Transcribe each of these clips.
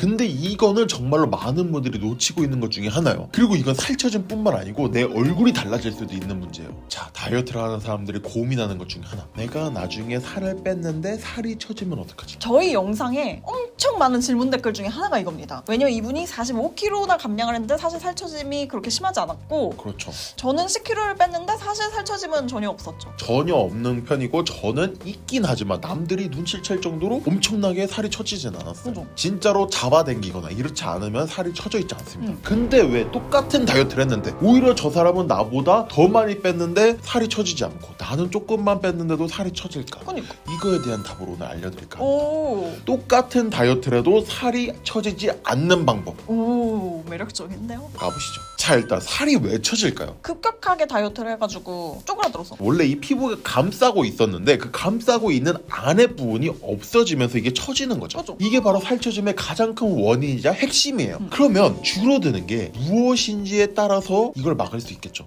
근데 이거는 정말로 많은 분들이 놓치고 있는 것 중에 하나예요. 그리고 이건 살쪄짐 뿐만 아니고 내 얼굴이 달라질 수도 있는 문제예요. 자, 다이어트를 하는 사람들이 고민하는 것 중에 하나. 내가 나중에 살을 뺐는데 살이 처지면 어떡하지? 저희 영상에 엄청 많은 질문 댓글 중에 하나가 이겁니다. 왜냐면 이분이 45kg나 감량을 했는데 사실 살처짐이 그렇게 심하지 않았고, 그렇죠. 저는 10kg를 뺐는데 사실 살처짐은 전혀 없었죠. 전혀 없는 편이고 저는 있긴 하지만 남들이 눈치를 챌 정도로 엄청나게 살이 처지진 않았어요. 그죠. 진짜로 잡아당기거나 이렇지 않으면 살이 처져 있지 않습니다. 근데 왜 똑같은 다이어트를 했는데 오히려 저 사람은 나보다 더 많이 뺐는데 살이 처지지 않고 나는 조금만 뺐는데도 살이 처질까? 그러니까. 이거에 대한 답을 오늘 알려드릴까 합니다. 오, 똑같은 다이어트를 해도 살이 처지지 않는 방법 오, 매력적인데요? 가보시죠. 자, 일단 살이 왜 처질까요? 급격하게 다이어트를 해가지고 쪼그라들어서. 원래 이 피부가 감싸고 있었는데 그 감싸고 있는 안에 부분이 없어지면서 이게 처지는 거죠. 그죠. 이게 바로 살처짐의 가장 큰 원인이자 핵심이에요. 그러면 줄어드는 게 무엇인지에 따라서 이걸 막을 수 있겠죠.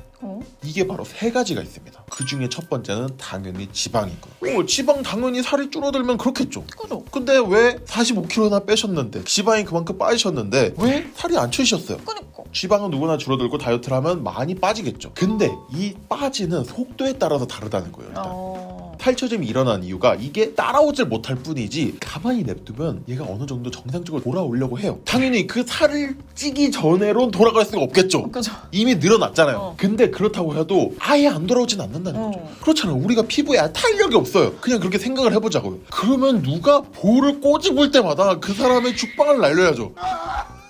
이게 바로 세 가지가 있습니다. 그 중에 첫 번째는 당연히 지방이고요. 지방 당연히 살이 줄어들면 그렇겠죠. 그죠. 근데 왜 45kg나 빼셨는데 지방이 그만큼 빠지셨는데 왜 살이 안 찌셨어요? 그니까. 지방은 누구나 줄어들고 다이어트를 하면 많이 빠지겠죠. 근데 이 빠지는 속도에 따라서 다르다는 거예요. 일단. 살처짐이 일어난 이유가 이게 따라오질 못할 뿐이지 가만히 냅두면 얘가 어느 정도 정상적으로 돌아오려고 해요. 당연히 그 살을 찌기 전에론 돌아갈 수가 없겠죠. 그죠. 이미 늘어났잖아요. 어. 근데 그렇다고 해도 아예 안 돌아오진 않는다는 거죠. 그렇잖아요. 우리가 피부에 탄력이 없어요. 그냥 그렇게 생각을 해보자고요. 그러면 누가 볼을 꼬집을 때마다 그 사람의 죽방을 날려야죠.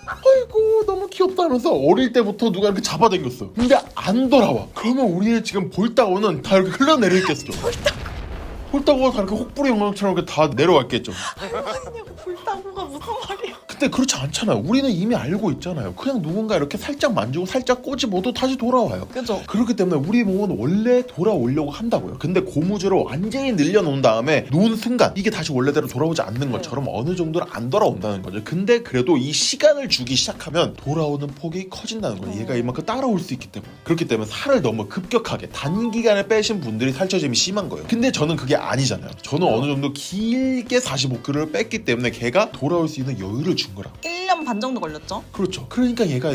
아이고 너무 귀엽다 하면서 어릴 때부터 누가 이렇게 잡아당겼어. 근데 안 돌아와. 그러면 우리의 지금 볼따구는 다 이렇게 흘러내려 있겠죠. 볼따구가 다 이렇게 혹부리 영광처럼 이렇게 다 내려왔겠죠. 아니냐고, 볼따구가 무슨 말이야. 근데 그렇지 않잖아요. 우리는 이미 알고 있잖아요. 그냥 누군가 이렇게 살짝 만지고 살짝 꼬집어도 다시 돌아와요. 그죠. 그렇기 때문에 우리 몸은 원래 돌아오려고 한다고요. 근데 고무줄을 완전히 늘려놓은 다음에 놓은 순간 이게 다시 원래대로 돌아오지 않는 것처럼 어느 정도는 안 돌아온다는 거죠. 근데 그래도 이 시간을 주기 시작하면 돌아오는 폭이 커진다는 거예요. 얘가 이만큼 따라올 수 있기 때문에. 그렇기 때문에 살을 너무 급격하게 단기간에 빼신 분들이 살처짐이 심한 거예요. 근데 저는 그게 아니잖아요. 저는 어느 정도 길게 45kg를 뺐기 때문에 걔가 돌아올 수 있는 여유를 준 거라. 1년 반 정도 걸렸죠? 그렇죠. 그러니까 얘가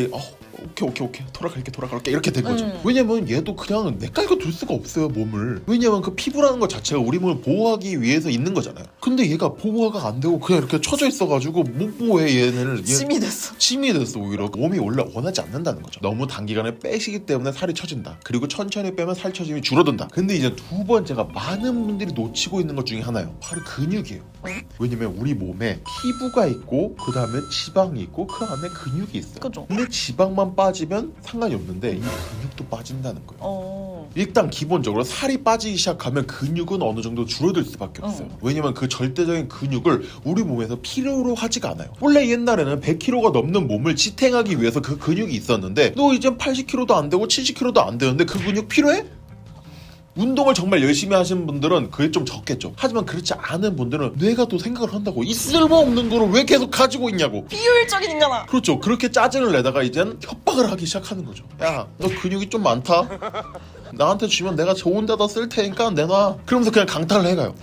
오케이 돌아갈게 이렇게 된 거죠. 왜냐면 얘도 그냥 내깔고 둘 수가 없어요, 몸을. 왜냐면 그 피부라는 것 자체가 우리 몸을 보호하기 위해서 있는 거잖아요. 근데 얘가 보호가 안 되고 그냥 이렇게 쳐져 있어가지고 못 보호해. 얘는 짐이 됐어. 침이 됐어. 오히려 몸이 원래 원하지 않는다는 거죠. 너무 단기간에 빼시기 때문에 살이 처진다. 그리고 천천히 빼면 살 처짐이 줄어든다. 근데 이제 두 번째가 많은 분들이 놓치고 있는 것 중에 하나예요. 바로 근육이에요. 왜냐면 우리 몸에 피부가 있고 그 다음에 지방이 있고 그 안에 근육이 있어요. 그죠. 근데 지방만 빠지면 상관이 없는데 이 근육도 빠진다는 거예요. 일단 기본적으로 살이 빠지기 시작하면 근육은 어느 정도 줄어들 수밖에 없어요. 왜냐면 그 절대적인 근육을 우리 몸에서 필요로 하지가 않아요. 원래 옛날에는 100kg가 넘는 몸을 지탱하기 위해서 그 근육이 있었는데 너 이제 80kg도 안 되고 70kg도 안 되는데 그 근육 필요해? 운동을 정말 열심히 하시는 분들은 그게 좀 적겠죠. 하지만 그렇지 않은 분들은 뇌가 또 생각을 한다고 이 쓸모없는 거를 왜 계속 가지고 있냐고. 비효율적인 인간아. 그렇죠. 그렇게 짜증을 내다가 이젠 협박을 하기 시작하는 거죠. 야, 너 근육이 좀 많다. 나한테 주면 내가 좋은 데다 쓸 테니까 내놔. 그러면서 그냥 강탈을 해가요.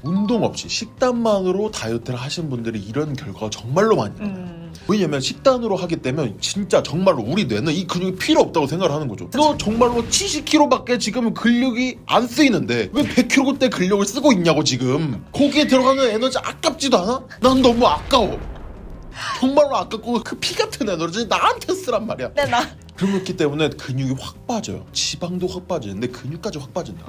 운동 없이 식단만으로 다이어트를 하신 분들이 이런 결과가 정말로 많이 나요. 왜냐면 식단으로 하기 때문에 진짜 정말로 우리 뇌는 이 근육이 필요 없다고 생각을 하는 거죠. 너 정말로 70kg밖에 지금 근력이 안 쓰이는데 왜 100kg 대 근력을 쓰고 있냐고 지금. 거기에 들어가는 에너지 아깝지도 않아? 난 너무 아까워. 정말로 아깝고 그 피 같은 에너지 나한테 쓰란 말이야. 네, 나. 그렇기 때문에 근육이 확 빠져요. 지방도 확 빠지는데 근육까지 확 빠진다.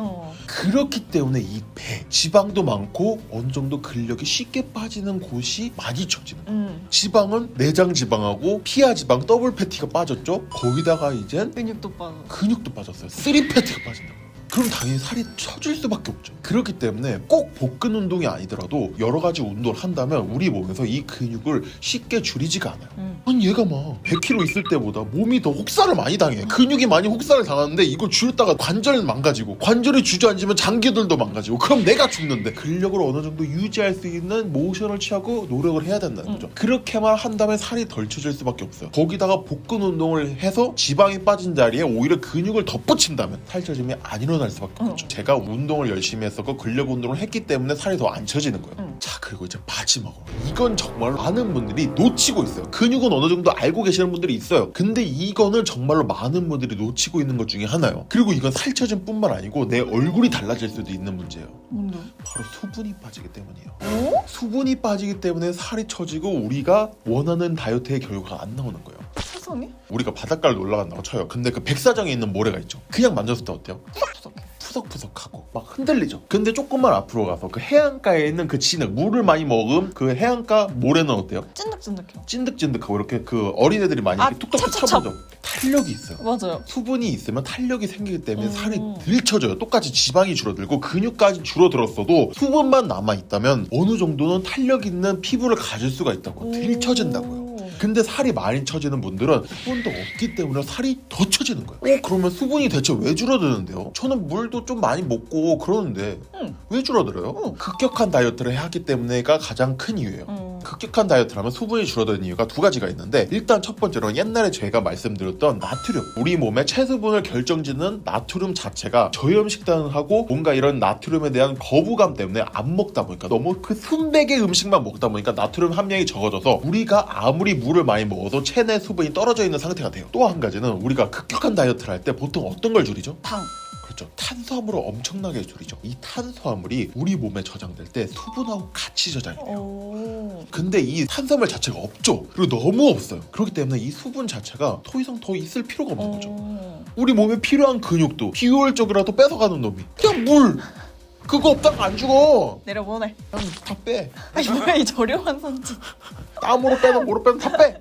그렇기 때문에 이 배, 지방도 많고 어느 정도 근력이 쉽게 빠지는 곳이 많이 처지는. 지방은 내장 지방하고 피하 지방 더블 패티가 빠졌죠. 거기다가 이젠 근육도 빠져. 근육도 빠졌어요. 3패티가 빠진다. 그럼 당연히 살이 처질 수밖에 없죠. 그렇기 때문에 꼭 복근 운동이 아니더라도 여러 가지 운동을 한다면 우리 몸에서 이 근육을 쉽게 줄이지가 않아요. 아니 얘가 막 100kg 있을 때보다 몸이 더 혹사를 많이 당해. 근육이 많이 혹사를 당하는데 이걸 줄였다가 관절 망가지고 관절이 주저앉으면 장기들도 망가지고 그럼 내가 죽는데 근력을 어느 정도 유지할 수 있는 모션을 취하고 노력을 해야 된다는 거죠. 그렇게만 한다면 살이 덜 처질 수밖에 없어요. 거기다가 복근 운동을 해서 지방이 빠진 자리에 오히려 근육을 덧붙인다면 살 처짐이 안 일어나는 늘어날 수밖에 없죠. 제가 운동을 열심히 했었고 근력 운동을 했기 때문에 살이 더 안 처지는 거예요. 자, 그리고 이제 마지막으로 이건 정말 많은 분들이 놓치고 있어요. 근육은 어느 정도 알고 계시는 분들이 있어요. 근데 이거는 정말로 많은 분들이 놓치고 있는 것 중에 하나예요. 그리고 이건 살 처짐 뿐만 아니고 내 얼굴이 달라질 수도 있는 문제예요. 뭔데? 바로 수분이 빠지기 때문이에요. 어? 수분이 빠지기 때문에 살이 처지고 우리가 원하는 다이어트의 결과가 안 나오는 거예요. 세상에? 우리가 바닷가를 놀러 간다고 쳐요. 근데 그 백사장에 있는 모래가 있죠. 그냥 만졌을 때 어때요? 푸석푸석해. 푸석푸석하고 막 흔들리죠. 근데 조금만 앞으로 가서 그 해안가에 있는 그 진흙, 물을 많이 먹은 그 해안가 모래는 어때요? 찐득찐득해요. 찐득찐득하고 이렇게 그 어린애들이 많이 이렇게 툭툭툭 찹찹찹. 쳐보죠. 탄력이 있어요. 맞아요. 수분이 있으면 탄력이 생기기 때문에 살이 덜 쳐져요. 똑같이 지방이 줄어들고 근육까지 줄어들었어도 수분만 남아있다면 어느 정도는 탄력 있는 피부를 가질 수가 있다고. 덜 쳐진다고요. 근데 살이 많이 처지는 분들은 수분도 없기 때문에 살이 더 처지는 거예요. 그러면 수분이 대체 왜 줄어드는데요? 저는 물도 좀 많이 먹고 그러는데 왜 줄어들어요? 급격한 다이어트를 하기 때문에가 가장 큰 이유예요. 급격한 다이어트를 하면 수분이 줄어드는 이유가 두 가지가 있는데, 일단 첫 번째로는 옛날에 제가 말씀드렸던 나트륨, 우리 몸의 체수분을 결정짓는 나트륨 자체가 저염식단을 하고 뭔가 이런 나트륨에 대한 거부감 때문에 안 먹다 보니까 너무 그 순백의 음식만 먹다 보니까 나트륨 함량이 적어져서 우리가 아무리 물을 많이 먹어도 체내 수분이 떨어져 있는 상태가 돼요. 또 한 가지는 우리가 급격한 다이어트를 할 때 보통 어떤 걸 줄이죠? 당. 그렇죠. 탄수화물을 엄청나게 줄이죠. 이 탄수화물이 우리 몸에 저장될 때 수분하고 같이 저장이 돼요. 근데 이 탄수화물 자체가 없죠. 그리고 너무 없어요. 그렇기 때문에 이 수분 자체가 더 이상 더 있을 필요가 없는 거죠. 우리 몸에 필요한 근육도 비효율적이라도 뺏어가는 놈이 그냥 물! 그거 없다가 안 죽어. 내려보내. 그냥 다 빼. 아니 뭐야 이 저렴한 선지. 땀으로 빼도 뭐로 빼도 다 빼.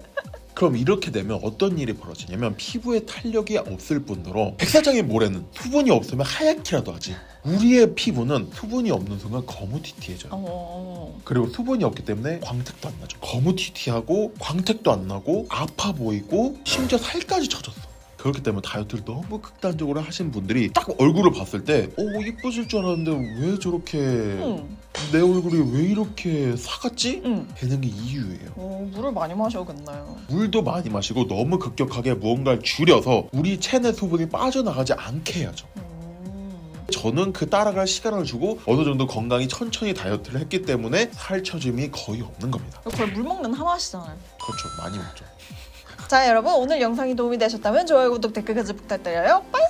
그럼 이렇게 되면 어떤 일이 벌어지냐면 피부에 탄력이 없을 뿐더러 백사장의 모래는 수분이 없으면 하얗기라도 하지, 우리의 피부는 수분이 없는 순간 거무튀튀해져요. 그리고 수분이 없기 때문에 광택도 안 나죠. 거무튀튀하고 광택도 안 나고 아파 보이고 심지어 살까지 쳐졌어. 그렇기 때문에 다이어트를 너무 극단적으로 하신 분들이 딱 얼굴을 봤을 때 이뻐질 줄 알았는데 왜 저렇게 내 얼굴이 왜 이렇게 사갔지? 되는 게 이유예요. 물을 많이 마셔야겠나요? 물도 많이 마시고 너무 급격하게 무언가를 줄여서 우리 체내 수분이 빠져나가지 않게 해야죠. 저는 그 따라갈 시간을 주고 어느 정도 건강히 천천히 다이어트를 했기 때문에 살처짐이 거의 없는 겁니다. 거의 물 먹는 하나시잖아요. 그렇죠. 많이 먹죠. 자 여러분, 오늘 영상이 도움이 되셨다면 좋아요, 구독, 댓글까지 부탁드려요. 빠이!